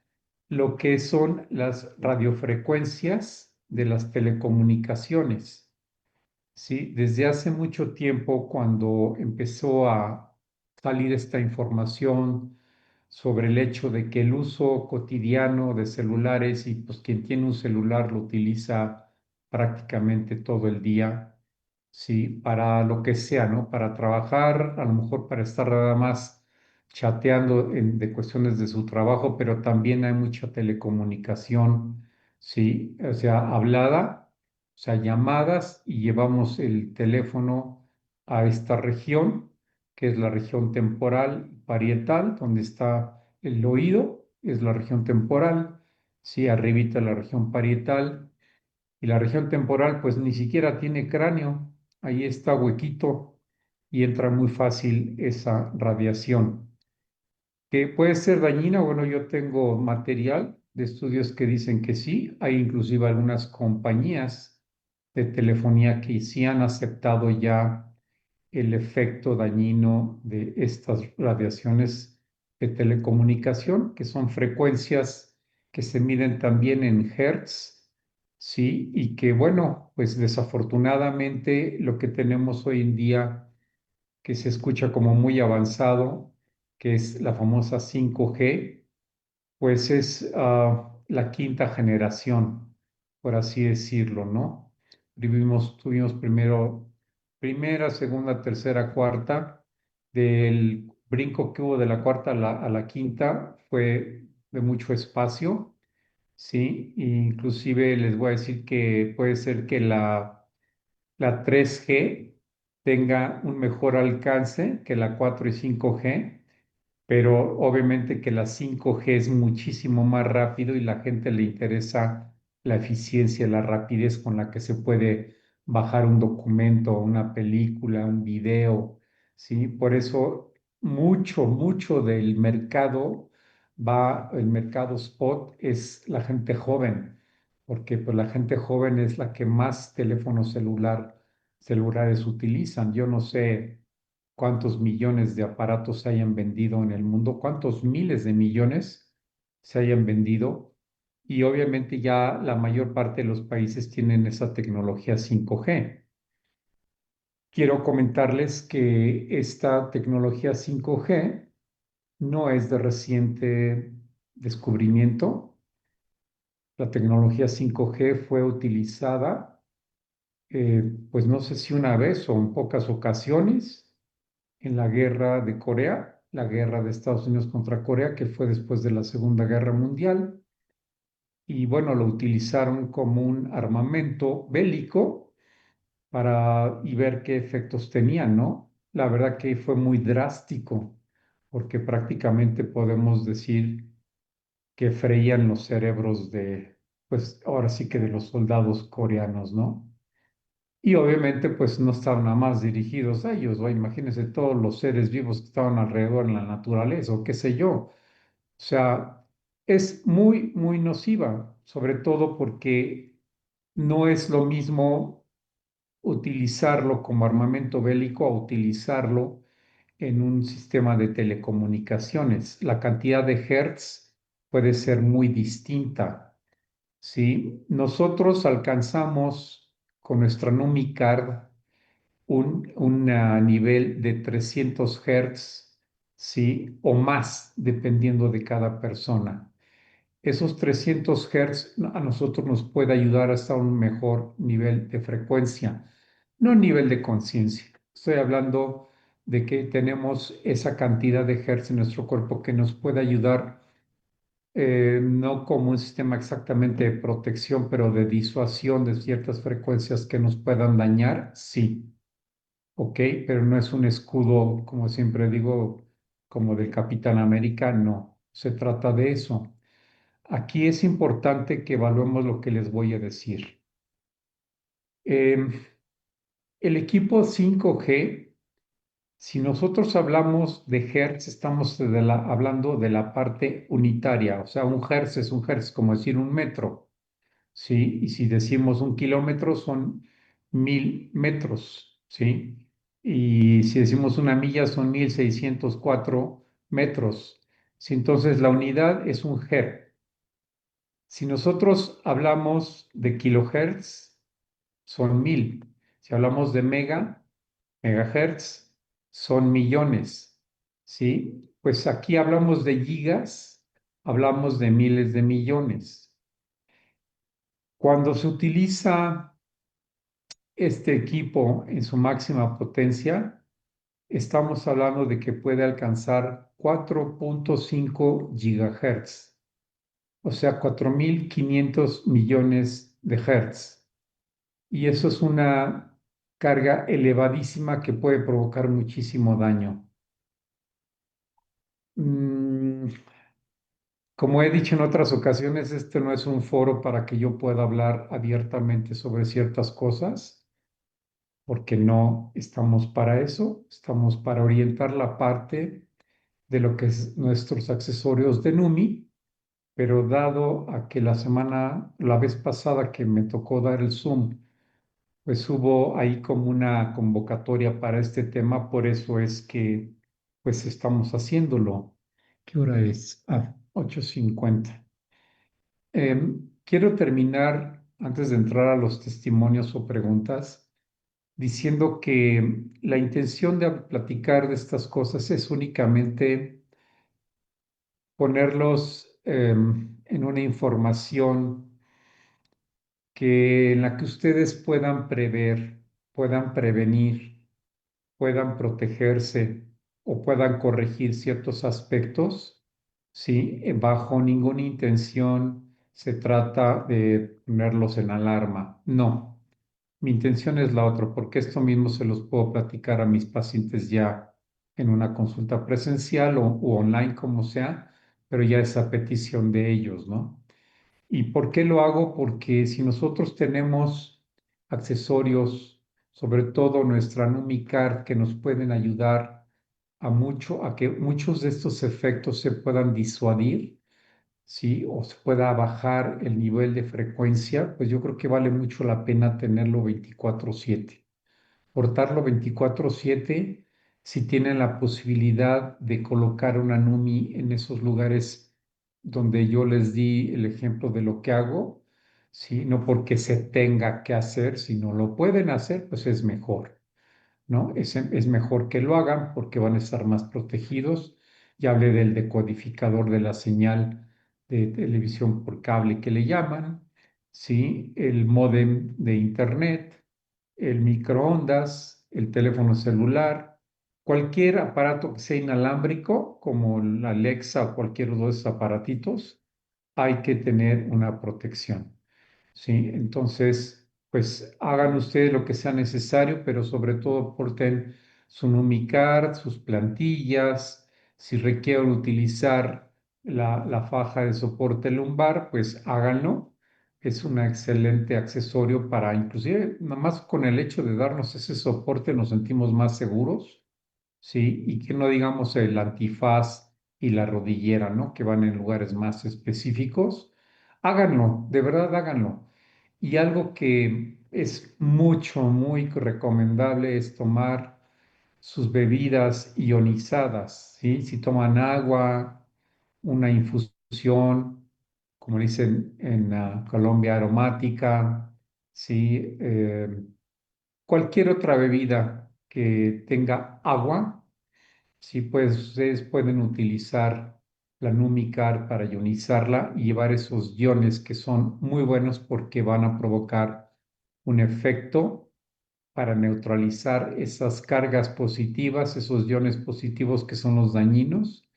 lo que son las radiofrecuencias de las telecomunicaciones. Sí, desde hace mucho tiempo, cuando empezó a salir esta información sobre el hecho de que el uso cotidiano de celulares y pues quien tiene un celular lo utiliza prácticamente todo el día, sí, para lo que sea, ¿no? Para trabajar, a lo mejor para estar nada más chateando de cuestiones de su trabajo, pero también hay mucha telecomunicación, sí, o sea, hablada, o sea, llamadas y llevamos el teléfono a esta región, que es la región temporal parietal, donde está el oído, es la región temporal, sí, arribita la región parietal y la región temporal pues ni siquiera tiene cráneo, ahí está huequito y entra muy fácil esa radiación, que puede ser dañina. Bueno, yo tengo material de estudios que dicen que sí, hay inclusive algunas compañías de telefonía que sí han aceptado ya el efecto dañino de estas radiaciones de telecomunicación, que son frecuencias que se miden también en hertz, ¿sí? Y que, bueno, pues desafortunadamente lo que tenemos hoy en día, que se escucha como muy avanzado, que es la famosa 5G, pues es la quinta generación, por así decirlo, ¿no? Tuvimos primera, segunda, tercera, cuarta. Del brinco que hubo de la cuarta a la quinta fue de mucho espacio, ¿sí? Inclusive les voy a decir que puede ser que la 3G tenga un mejor alcance que la 4 y 5G, pero obviamente que la 5G es muchísimo más rápido y la gente le interesa la eficiencia, la rapidez con la que se puede bajar un documento, una película, un video, ¿sí? Por eso mucho del mercado el mercado spot es la gente joven, porque pues la gente joven es la que más celulares utilizan. Yo no sé cuántos millones de aparatos se hayan vendido en el mundo, cuántos miles de millones se hayan vendido. Y obviamente ya la mayor parte de los países tienen esa tecnología 5G. Quiero comentarles que esta tecnología 5G no es de reciente descubrimiento. La tecnología 5G fue utilizada, pues no sé si una vez o en pocas ocasiones, en la guerra de Corea, la guerra de Estados Unidos contra Corea, que fue después de la Segunda Guerra Mundial. Y bueno, lo utilizaron como un armamento bélico y ver qué efectos tenían, ¿no? La verdad que fue muy drástico, porque prácticamente podemos decir que freían los cerebros pues ahora sí que de los soldados coreanos, ¿no? Y obviamente pues no estaban nada más dirigidos a ellos, ¿no? Imagínense todos los seres vivos que estaban alrededor en la naturaleza o qué sé yo. O sea, es muy nociva, sobre todo porque no es lo mismo utilizarlo como armamento bélico a utilizarlo en un sistema de telecomunicaciones. La cantidad de hertz puede ser muy distinta, ¿sí? Nosotros alcanzamos con nuestra NumiCard un nivel de 300 hertz, ¿sí? O más, dependiendo de cada persona. Esos 300 hertz a nosotros nos puede ayudar hasta un mejor nivel de frecuencia, no nivel de conciencia. Estoy hablando de que tenemos esa cantidad de hertz en nuestro cuerpo que nos puede ayudar, no como un sistema exactamente de protección, pero de disuasión de ciertas frecuencias que nos puedan dañar, sí, ok, pero no es un escudo, como siempre digo, como del Capitán América, no, se trata de eso. Aquí es importante que evaluemos lo que les voy a decir. Em, el equipo 5G, si nosotros hablamos de hertz, estamos hablando de la parte unitaria, o sea, un hertz es un hertz, como decir un metro, ¿sí? Y si decimos un kilómetro, son 1000 metros, ¿sí? Y si decimos una milla, son 1604 metros. Si entonces la unidad es un hertz. Si nosotros hablamos de kilohertz, son 1000. Si hablamos de megahertz, son millones. ¿Sí? Pues aquí hablamos de gigas, hablamos de miles de millones. Cuando se utiliza este equipo en su máxima potencia, estamos hablando de que puede alcanzar 4.5 gigahertz, o sea, 4500 millones de hertz. Y eso es una carga elevadísima que puede provocar muchísimo daño. Mm, Como he dicho en otras ocasiones, este no es un foro para que yo pueda hablar abiertamente sobre ciertas cosas, porque no estamos para eso, estamos para orientar la parte de lo que es nuestros accesorios de Numi, pero dado a que la vez pasada que me tocó dar el Zoom, pues hubo ahí como una convocatoria para este tema, por eso es que pues estamos haciéndolo. ¿Qué hora es? 8:50. Quiero terminar, antes de entrar a los testimonios o preguntas, diciendo que la intención de platicar de estas cosas es únicamente ponerlos en una información en la que ustedes puedan prever, puedan prevenir, puedan protegerse o puedan corregir ciertos aspectos, ¿sí? Bajo ninguna intención se trata de ponerlos en alarma. No, mi intención es la otra, porque esto mismo se los puedo platicar a mis pacientes ya en una consulta presencial o online, como sea, pero ya es a petición de ellos, ¿no? ¿Y por qué lo hago? Porque si nosotros tenemos accesorios, sobre todo nuestra NumiCard, que nos pueden ayudar a que muchos de estos efectos se puedan disuadir, ¿sí? O se pueda bajar el nivel de frecuencia, pues yo creo que vale mucho la pena tenerlo 24/7. Portarlo 24/7 si tienen la posibilidad de colocar una NUMI en esos lugares donde yo les di el ejemplo de lo que hago, ¿sí? No porque se tenga que hacer, si no lo pueden hacer, pues es mejor, ¿no? Es mejor que lo hagan porque van a estar más protegidos. Ya hablé del decodificador de la señal de televisión por cable que le llaman, ¿sí? El módem de internet, el microondas, el teléfono celular, cualquier aparato que sea inalámbrico, como la Alexa o cualquier de esos aparatitos, hay que tener una protección. ¿Sí? Entonces, pues hagan ustedes lo que sea necesario, pero sobre todo porten su NumiCard, sus plantillas. Si requieren utilizar la faja de soporte lumbar, pues háganlo. Es un excelente accesorio para, inclusive, nada más con el hecho de darnos ese soporte nos sentimos más seguros, ¿sí? Y que no digamos el antifaz y la rodillera, ¿no? Que van en lugares más específicos. Háganlo, de verdad háganlo. Y algo que es mucho, muy recomendable es tomar sus bebidas ionizadas, ¿sí? Si toman agua, una infusión, como dicen en Colombia, aromática, ¿sí? Cualquier otra bebida que tenga agua, sí, pues ustedes pueden utilizar la Numicar para ionizarla y llevar esos iones que son muy buenos porque van a provocar un efecto para neutralizar esas cargas positivas, esos iones positivos que son los dañinos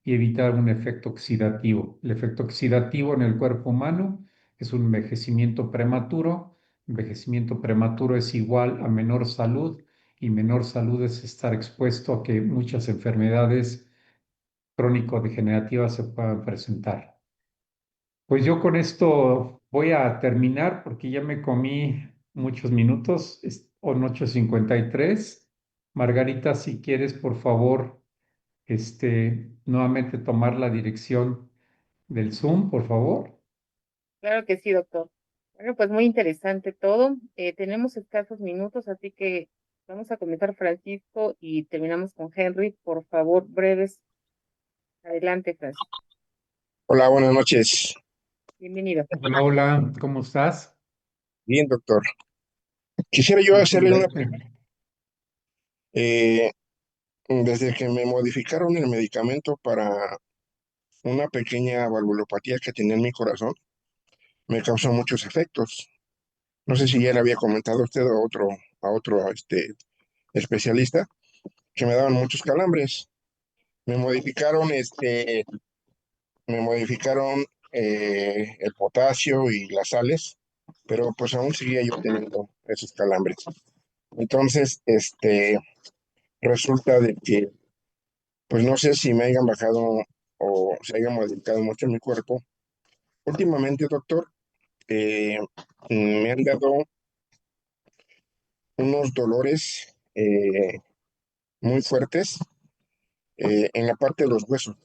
y evitar un efecto oxidativo. El efecto oxidativo en el cuerpo humano es un envejecimiento prematuro. Envejecimiento prematuro es igual a menor salud y menor salud es estar expuesto a que muchas enfermedades crónico-degenerativas se puedan presentar. Pues yo con esto voy a terminar porque ya me comí muchos minutos, son 8:53. Margarita, si quieres, por favor, nuevamente tomar la dirección del Zoom, por favor. Claro que sí, doctor. Bueno, pues muy interesante todo. Tenemos escasos minutos, así que vamos a comenzar Francisco y terminamos con Henry. Por favor, breves. Adelante, Francisco. Hola, buenas noches. Bienvenido. Hola, hola, ¿cómo estás? Bien, doctor. Quisiera yo Gusto en hacerle una... verte. eh, desde que me modificaron el medicamento para una pequeña valvulopatía que tenía en mi corazón, me causó muchos efectos. No sé si ya le había comentado a usted o a otro especialista que me daban muchos calambres. Me modificaron, me modificaron el potasio y las sales, pero pues aún seguía yo teniendo esos calambres. Entonces, resulta de que, pues no sé si me hayan bajado o se haya modificado mucho en mi cuerpo. Últimamente, doctor, eh, me han dado unos dolores muy fuertes en la parte de los huesos.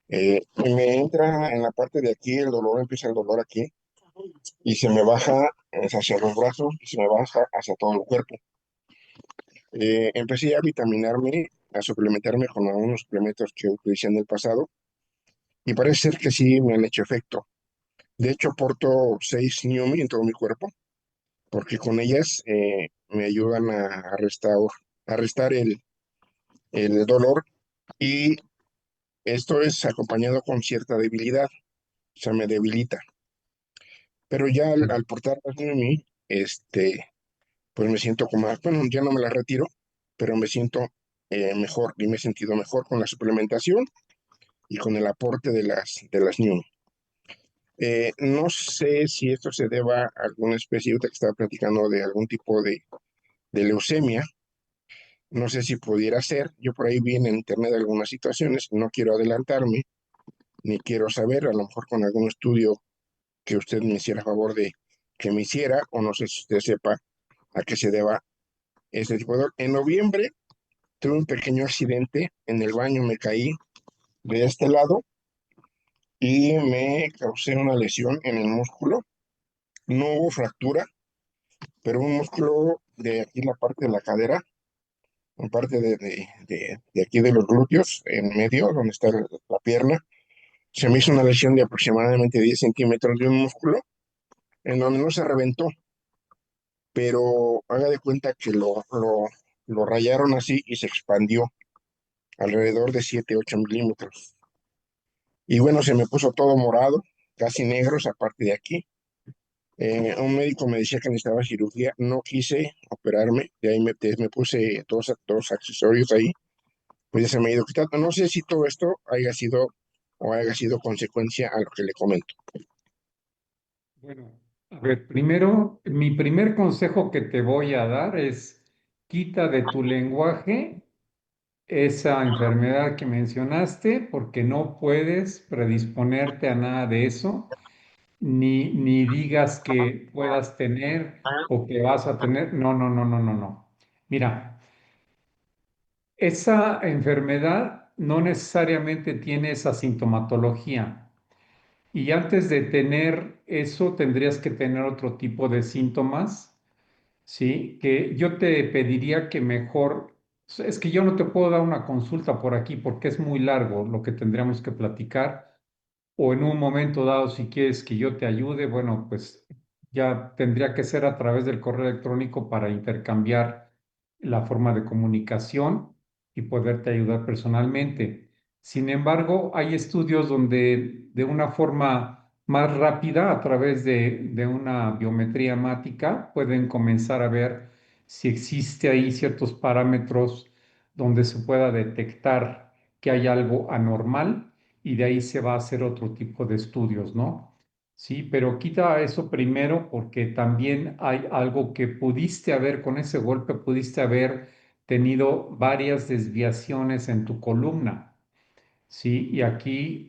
Y me entra en la parte de aquí el dolor, empieza el dolor aquí y se me baja hacia los brazos y se me baja hacia todo el cuerpo. Empecé a vitaminarme, a suplementarme con algunos suplementos que utilicé en el pasado y parece ser que sí me han hecho efecto. De hecho, porto 6 Neomi en todo mi cuerpo, porque con ellas me ayudan a restar el dolor y esto es acompañado con cierta debilidad, o sea, me debilita. Pero ya al portar las Neomi, pues me siento como, bueno, ya no me las retiro, pero me siento mejor y me he sentido mejor con la suplementación y con el aporte de las Neomi. No sé si esto se deba a alguna especie, ahorita que estaba platicando de algún tipo de leucemia. No sé si pudiera ser. Yo por ahí vi en internet algunas situaciones. No quiero adelantarme, ni quiero saber. A lo mejor con algún estudio que usted me hiciera favor de que me hiciera, o no sé si usted sepa a qué se deba este tipo de dolor. En noviembre tuve un pequeño accidente en el baño, me caí de este lado y me causé una lesión en el músculo. No hubo fractura, pero un músculo de aquí, la parte de la cadera, en parte de aquí de los glúteos, en medio, donde está la pierna, se me hizo una lesión de aproximadamente 10 centímetros de un músculo, en donde no se reventó, pero haga de cuenta que lo rayaron así y se expandió alrededor de 7, 8 milímetros. Y bueno, se me puso todo morado, casi negro esa parte de aquí. Un médico me decía que necesitaba cirugía, no quise operarme, de ahí me puse dos accesorios ahí, pues ya se me ha ido quitando. No sé si todo esto haya sido consecuencia a lo que le comento. Bueno, a ver, primero, mi primer consejo que te voy a dar es quita de tu lenguaje esa enfermedad que mencionaste porque no puedes predisponerte a nada de eso, ni digas que puedas tener o que vas a tener. No, no, no, no, no, no. Mira, esa enfermedad no necesariamente tiene esa sintomatología. Y antes de tener eso, tendrías que tener otro tipo de síntomas, ¿sí? Que yo te pediría que mejor, es que yo no te puedo dar una consulta por aquí porque es muy largo lo que tendríamos que platicar, o en un momento dado, si quieres que yo te ayude, bueno, pues ya tendría que ser a través del correo electrónico para intercambiar la forma de comunicación y poderte ayudar personalmente. Sin embargo, hay estudios donde de una forma más rápida, a través de una biometría hemática, pueden comenzar a ver si existe ahí ciertos parámetros donde se pueda detectar que hay algo anormal y de ahí se va a hacer otro tipo de estudios, ¿no? Sí, pero quita eso primero porque también hay algo que pudiste haber, con ese golpe pudiste haber tenido varias desviaciones en tu columna. Sí, y aquí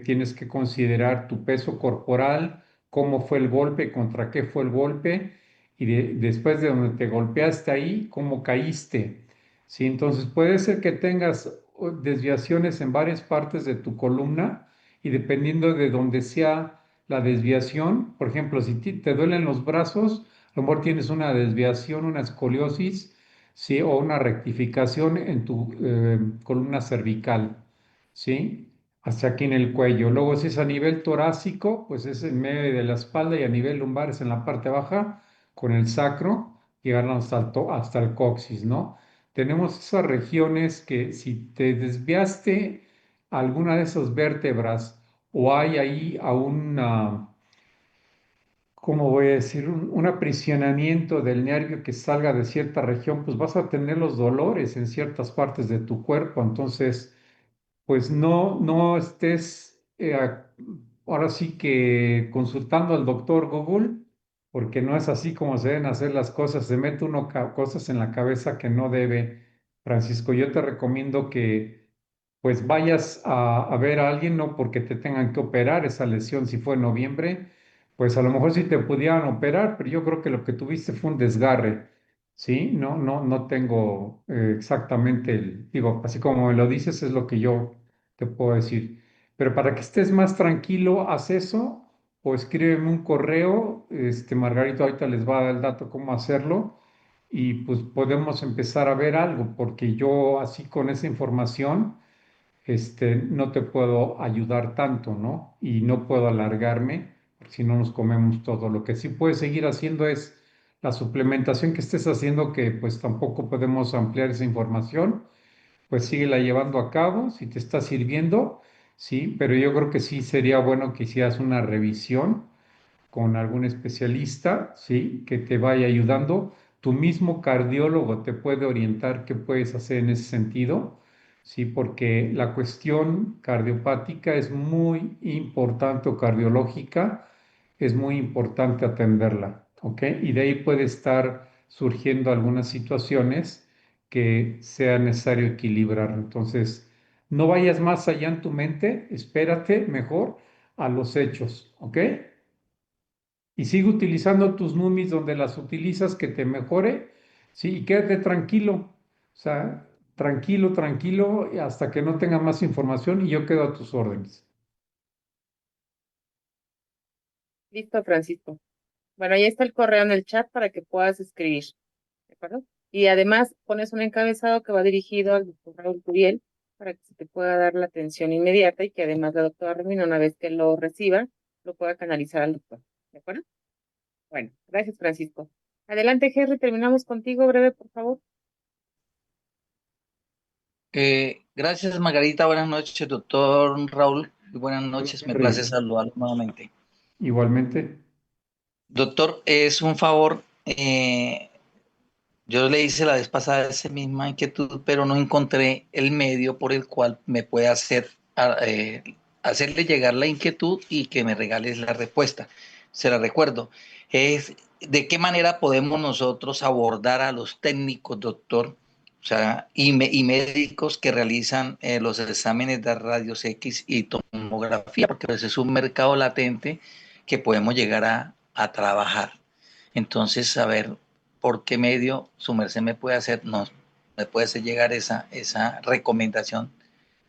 tienes que considerar tu peso corporal, cómo fue el golpe, contra qué fue el golpe, y después de donde te golpeaste ahí, cómo caíste. Sí, entonces puede ser que tengas desviaciones en varias partes de tu columna y dependiendo de donde sea la desviación, por ejemplo, si te duelen los brazos, a lo mejor tienes una desviación, una escoliosis, sí, o una rectificación en tu columna cervical. ¿Sí? Hasta aquí en el cuello. Luego, si es a nivel torácico, pues es en medio de la espalda y a nivel lumbar es en la parte baja, con el sacro, llegar hasta el coxis, ¿no? Tenemos esas regiones que si te desviaste alguna de esas vértebras o hay ahí aún, ¿cómo voy a decir? Un aprisionamiento del nervio que salga de cierta región, pues vas a tener los dolores en ciertas partes de tu cuerpo. Entonces, pues no estés ahora sí que consultando al doctor Google, porque no es así como se deben hacer las cosas. Se mete uno cosas en la cabeza que no debe. Francisco, yo te recomiendo que pues vayas a ver a alguien, no porque te tengan que operar esa lesión, si fue en noviembre, pues a lo mejor sí te pudieran operar, pero yo creo que lo que tuviste fue un desgarre, ¿sí? No tengo exactamente digo, así como me lo dices, es lo que yo te puedo decir. Pero para que estés más tranquilo, haz eso o escríbeme un correo, Margarito ahorita les va a dar el dato cómo hacerlo y pues podemos empezar a ver algo, porque yo así con esa información no te puedo ayudar tanto, ¿no? Y no puedo alargarme, porque si no nos comemos todo. Lo que sí puedes seguir haciendo es la suplementación que estés haciendo, que pues tampoco podemos ampliar esa información, pues síguela llevando a cabo, si te está sirviendo, sí, pero yo creo que sí sería bueno que hicieras una revisión con algún especialista, ¿sí? Que te vaya ayudando. Tu mismo cardiólogo te puede orientar qué puedes hacer en ese sentido, ¿sí? Porque la cuestión cardiopática es muy importante o cardiológica, es muy importante atenderla, ¿ok? Y de ahí puede estar surgiendo algunas situaciones que sea necesario equilibrar. Entonces, no vayas más allá en tu mente, espérate mejor a los hechos, ¿ok? Y sigue utilizando tus NUMIs donde las utilizas, que te mejore, sí, y quédate tranquilo, o sea, tranquilo, tranquilo, hasta que no tenga más información y yo quedo a tus órdenes. Listo, Francisco. Bueno, ahí está el correo en el chat para que puedas escribir, ¿de acuerdo? Y además pones un encabezado que va dirigido al doctor Raúl Curiel para que se te pueda dar la atención inmediata y que además la doctora Romina, una vez que lo reciba, lo pueda canalizar al doctor, ¿de acuerdo? Bueno, gracias, Francisco. Adelante, Henry, terminamos contigo, breve, por favor. Gracias, Margarita. Buenas noches, doctor Raúl. Y buenas Hola, noches, me place Henry. saludarlo nuevamente. Igualmente. Doctor, es un favor. Yo le hice la vez pasada esa misma inquietud, pero no encontré el medio por el cual me pueda hacerle llegar la inquietud y que me regales la respuesta. Se la recuerdo. Es de qué manera podemos nosotros abordar a los técnicos, doctor, o sea, y médicos que realizan los exámenes de radios X y tomografía, porque pues, es un mercado latente que podemos llegar a trabajar. Entonces, saber por qué medio su merced me puede hacer, no, me puede hacer llegar esa recomendación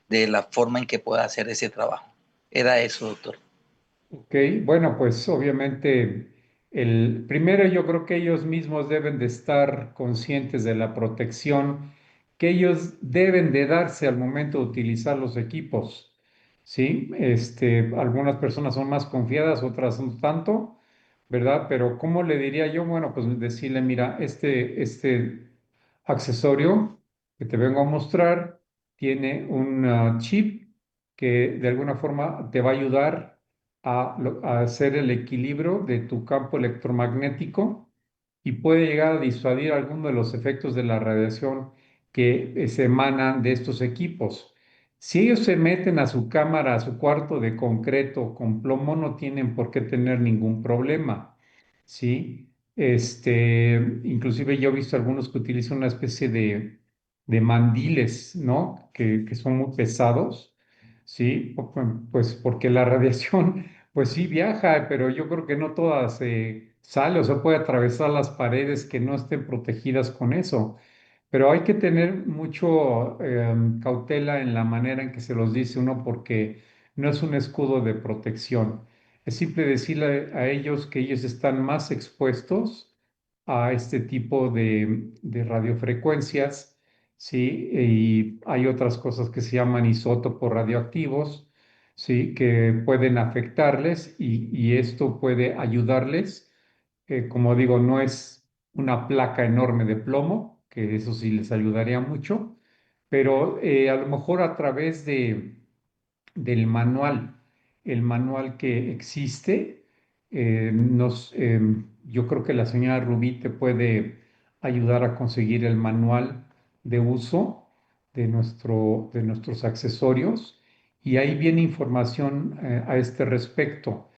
de la forma en que pueda hacer ese trabajo. Era eso, doctor. Ok, bueno, pues obviamente el primero yo creo que ellos mismos deben de estar conscientes de la protección que ellos deben de darse al momento de utilizar los equipos. Sí, algunas personas son más confiadas, otras no tanto, ¿verdad? Pero ¿cómo le diría yo? Bueno, pues decirle, mira, este accesorio que te vengo a mostrar tiene un chip que de alguna forma te va a ayudar a hacer el equilibrio de tu campo electromagnético y puede llegar a disuadir algunos de los efectos de la radiación que se emanan de estos equipos. Si ellos se meten a su cámara, a su cuarto de concreto con plomo, no tienen por qué tener ningún problema, ¿sí? Inclusive yo he visto algunos que utilizan una especie de mandiles, ¿no? Que son muy pesados, ¿sí? Pues porque la radiación, pues sí viaja, pero yo creo que no todas sale, o sea, puede atravesar las paredes que no estén protegidas con eso. Pero hay que tener mucho cautela en la manera en que se los dice uno porque no es un escudo de protección. Es simple decirle a ellos que ellos están más expuestos a este tipo de radiofrecuencias, ¿sí? Y hay otras cosas que se llaman isótopos radioactivos, ¿sí? Que pueden afectarles y esto puede ayudarles. Como digo, no es una placa enorme de plomo, que eso sí les ayudaría mucho, pero a lo mejor a través del manual, el manual que existe, yo creo que la señora Rubí te puede ayudar a conseguir el manual de uso de nuestros accesorios y ahí viene información a este respecto.